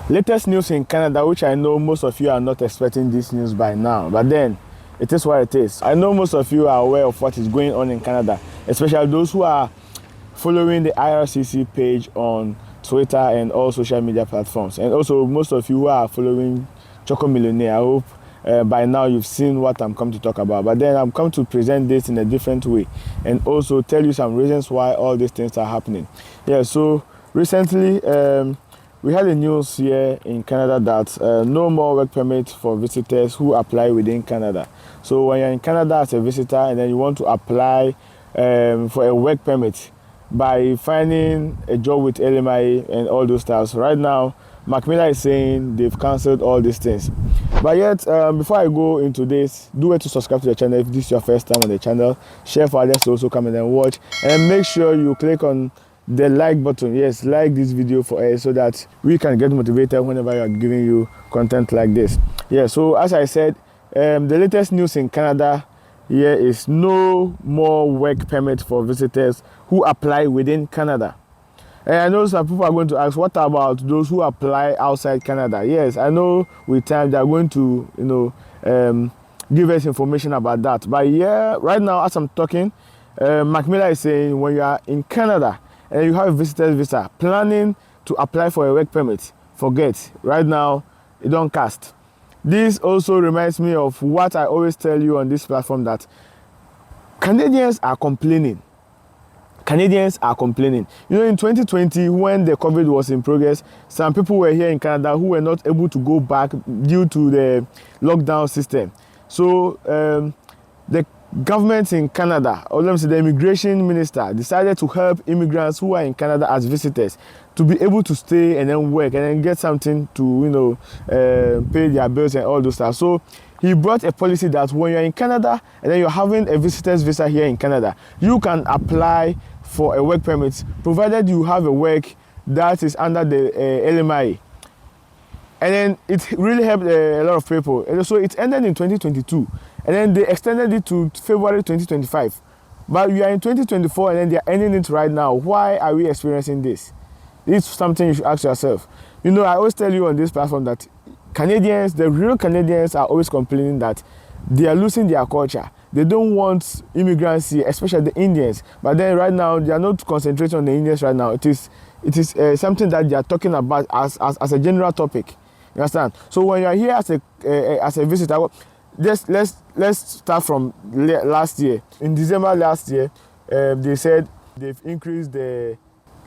Latest news in Canada, which I know most of you are not expecting this news by now, but then it is what it is. I know most of you are aware of what is going on in Canada, especially those who are following the IRCC page on Twitter and all social media platforms. And also most of you who are following Choco Millionaire, I hope by now you've seen what I'm come to talk about. But then I'm come to present this in a different way and also tell you some reasons why all these things are happening. Yeah, so recently, we had a news here in Canada that no more work permit for visitors who apply within Canada. So when you're in Canada as a visitor and then you want to apply for a work permit by finding a job with LMI and all those stuff, right now Macmillan is saying they've cancelled all these things. But yet, before I go into this, do it to subscribe to the channel if this is your first time on the channel. Share for others to also come and watch, and make sure you click on the like button. Yes, like this video for us so that we can get motivated whenever we are giving you content like this. Yeah, so as I said, the latest news in Canada here is no more work permit for visitors who apply within Canada. And I know some people are going to ask, what about those who apply outside Canada? Yes, I know with time they are going to give us information about that. But yeah, right now as I'm talking, Macmillan is saying when you are in Canada and you have a visitor's visa planning to apply for a work permit, forget. Right now, it don't cast. This also reminds me of what I always tell you on this platform, that Canadians are complaining. Canadians are complaining. You know, in 2020, when the COVID was in progress, some people were here in Canada who were not able to go back due to the lockdown system. So the government in Canada, or let me say the immigration minister, decided to help immigrants who are in Canada as visitors to be able to stay and then work and then get something to, pay their bills and all those stuff. So he brought a policy that when you're in Canada and then you're having a visitor's visa here in Canada, you can apply for a work permit provided you have a work that is under the LMI. And then it really helped a lot of people. And so it ended in 2022. And then they extended it to February 2025. But we are in 2024 and then they are ending it right now. Why are we experiencing this? It's something you should ask yourself. You know, I always tell you on this platform that Canadians, the real Canadians, are always complaining that they are losing their culture. They don't want immigrants here, especially the Indians. But then right now, they are not concentrating on the Indians right now. It is something that they are talking about as a general topic. You understand? So when you are here as a visitor, just let's start from last year. In December last year, they said they've increased the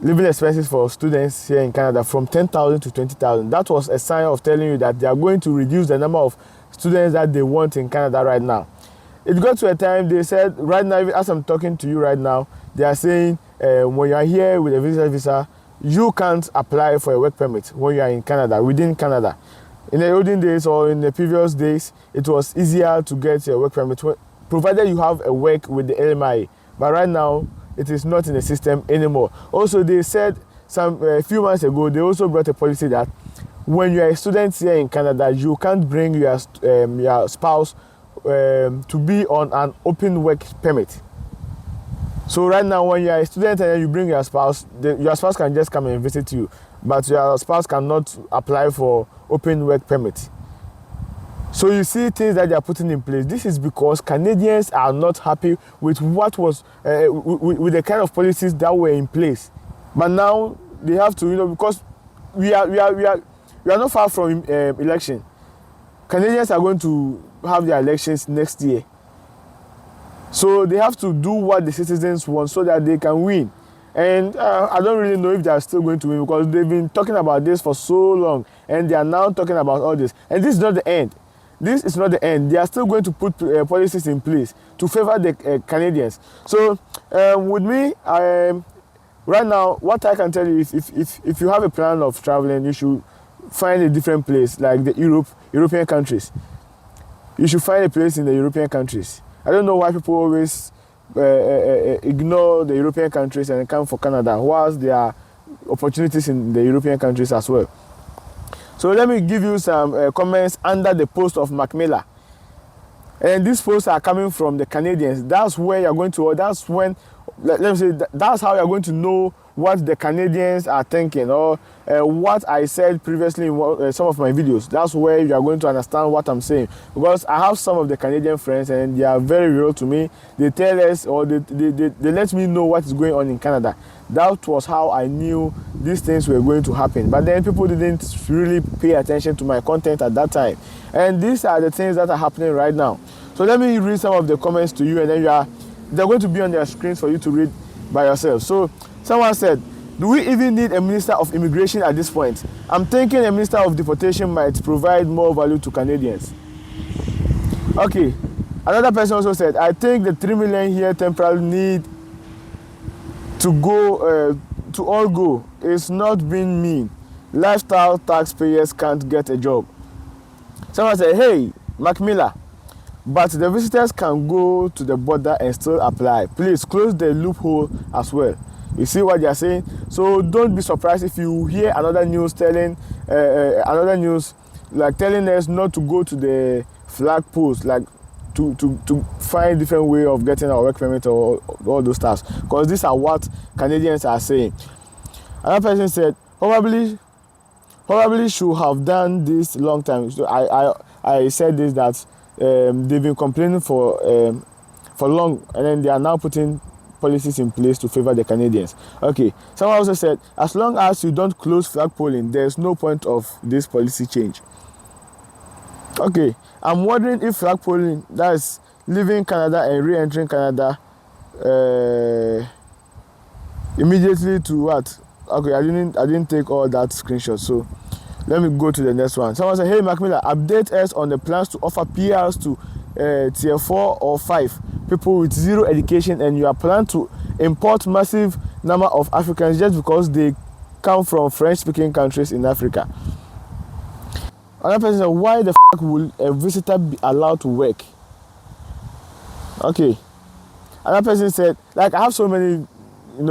living expenses for students here in Canada from 10,000 to 20,000. That was a sign of telling you that they are going to reduce the number of students that they want in Canada right now. It got to a time they said, right now, as I'm talking to you right now, they are saying when you are here with a visitor visa, you can't apply for a work permit when you are in Canada, within Canada. In the olden days or in the previous days, it was easier to get a work permit provided you have a work with the LMI. But right now, it is not in the system anymore. Also, they said a few months ago, they also brought a policy that when you are a student here in Canada, you can't bring your spouse to be on an open work permit. So right now, when you are a student and you bring your spouse can just come and visit you, but your spouse cannot apply for open work permit. So you see things that they are putting in place. This is because Canadians are not happy with what was with the kind of policies that were in place. But now they have to, because we are not far from election. Canadians are going to have their elections next year. So they have to do what the citizens want so that they can win. And I don't really know if they are still going to win, because they've been talking about this for so long and they are now talking about all this. And this is not the end. This is not the end. They are still going to put policies in place to favor the Canadians. So with me, right now, what I can tell you is if you have a plan of traveling, you should find a different place, like the European countries. You should find a place in the European countries. I don't know why people always ignore the European countries and come for Canada, whilst there are opportunities in the European countries as well. So let me give you some comments under the post of Macmillan. And these posts are coming from the Canadians. That's where you're going to, that's when, let me say, that's how you're going to know what the Canadians are thinking, or what I said previously in some of my videos. That's where you are going to understand what I'm saying, because I have some of the Canadian friends and they are very real to me. They tell us, or they let me know what is going on in Canada. That was how I knew these things were going to happen. But then people didn't really pay attention to my content at that time. And these are the things that are happening right now. So let me read some of the comments to you, and then they're going to be on their screens for you to read by yourself. So someone said, do we even need a minister of immigration at this point? I'm thinking a minister of deportation might provide more value to Canadians. Okay. Another person also said, I think the 3 million here temporarily need to go, to all go. It's not being mean. Lifestyle taxpayers can't get a job. Someone said, hey, Mac Miller, but the visitors can go to the border and still apply. Please close the loophole as well. You see what they are saying? So don't be surprised if you hear another news telling us not to go to the flag post, like to find different way of getting our work permit or all those stuff, because these are what Canadians are saying. Another person said, probably should have done this long time. So I said this, that they've been complaining for long, and then they are now putting policies in place to favor the Canadians. Okay, someone also said, as long as you don't close flag polling, there's no point of this policy change. Okay, I'm wondering if flag polling, that's leaving Canada and re-entering Canada immediately to what? Okay, I didn't take all that screenshot, so let me go to the next one. Someone said, hey Mac Miller, update us on the plans to offer PRs to tier 4 or 5 people with zero education, and you are planning to import massive number of Africans just because they come from French-speaking countries in Africa. Another person said, why the fuck will a visitor be allowed to work? Okay. Another person said, like, I have so many,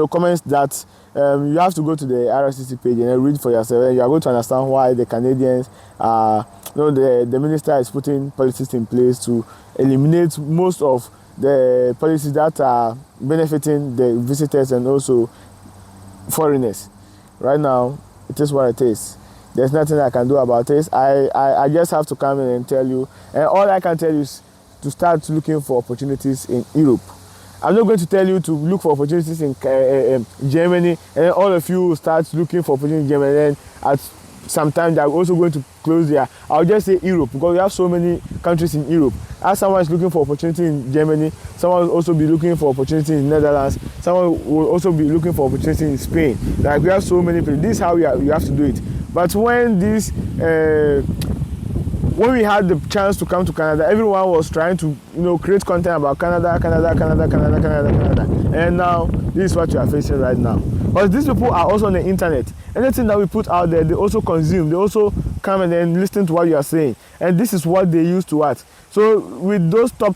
comments that you have to go to the RCC page and read for yourself, and you are going to understand why the Canadians the minister is putting policies in place to eliminate most of the policies that are benefiting the visitors and also foreigners. Right now, it is what it is. There's nothing I can do about this. I just have to come in and tell you, and all I can tell you is to start looking for opportunities in Europe. I'm not going to tell you to look for opportunities in Germany, and all of you start looking for opportunities in Germany, and at some time they're also going to close there. I'll just say Europe, because we have so many countries in Europe. As someone is looking for opportunity in Germany, someone will also be looking for opportunity in Netherlands, someone will also be looking for opportunity in Spain. Like, we have so many places. This is how you have to do it. But when we had the chance to come to Canada, everyone was trying to create content about Canada. And now this is what you are facing right now. But these people are also on the internet. Anything that we put out there, they also consume. They also come and then listen to what you are saying. And this is what they use to act. So with those top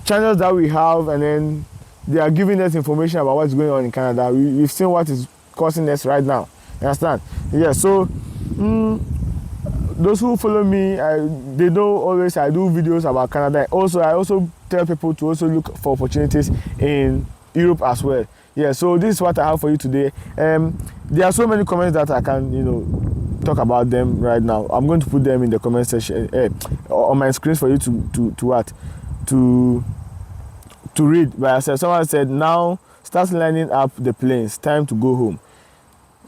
channels that we have, and then they are giving us information about what's going on in Canada, we've seen what is causing us right now. You understand? Yeah, so those who follow me, they know always I do videos about Canada. Also, I also tell people to also look for opportunities in Europe as well. Yeah, so this is what I have for you today. There are so many comments that I can, talk about them right now. I'm going to put them in the comment section on my screens for you to read by yourself. Someone said, now start lining up the planes. Time to go home.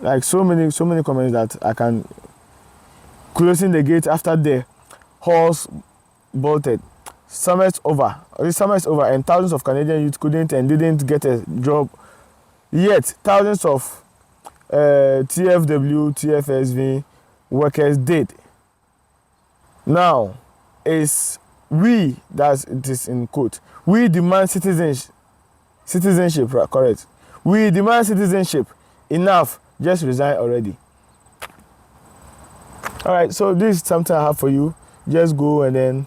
Like, so many comments that I can. Closing the gate after the horse bolted. Summer is over. The summer is over, and thousands of Canadian youth couldn't and didn't get a job. Yet thousands of TFW, TFSV workers did. Now, it is in quote, we demand citizenship, correct? We demand citizenship. Enough. Just resign already. All right, so this is something I have for you. Just go, and then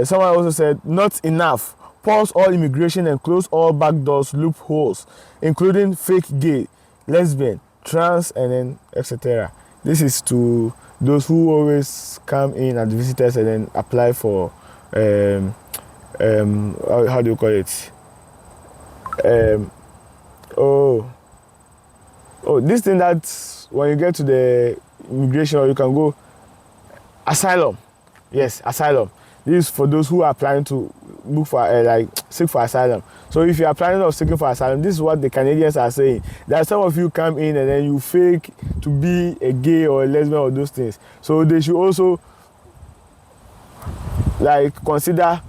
someone also said, not enough. Pause all immigration and close all backdoors, loopholes, including fake gay, lesbian, trans, and then etc. This is to those who always come in as visitors and then apply for how do you call it? Oh, this thing that when you get to the immigration, you can go asylum. Yes, asylum. This is for those who are planning to look for like seek for asylum. So if you are planning on seeking for asylum, this is what the Canadians are saying. That some of you come in and then you fake to be a gay or a lesbian or those things. So they should also like consider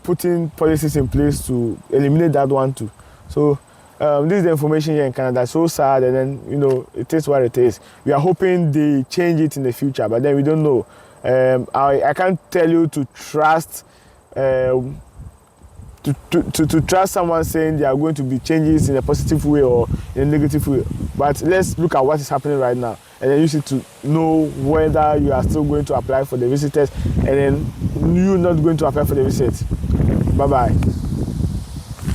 putting policies in place to eliminate that one too. So this is the information here in Canada. So sad, and then it is what it is. We are hoping they change it in the future, but then we don't know. I can't tell you to trust to trust someone saying there are going to be changes in a positive way or in a negative way. But let's look at what is happening right now, and then use it to know whether you are still going to apply for the visitors, and then you're not going to apply for the visits. Bye bye.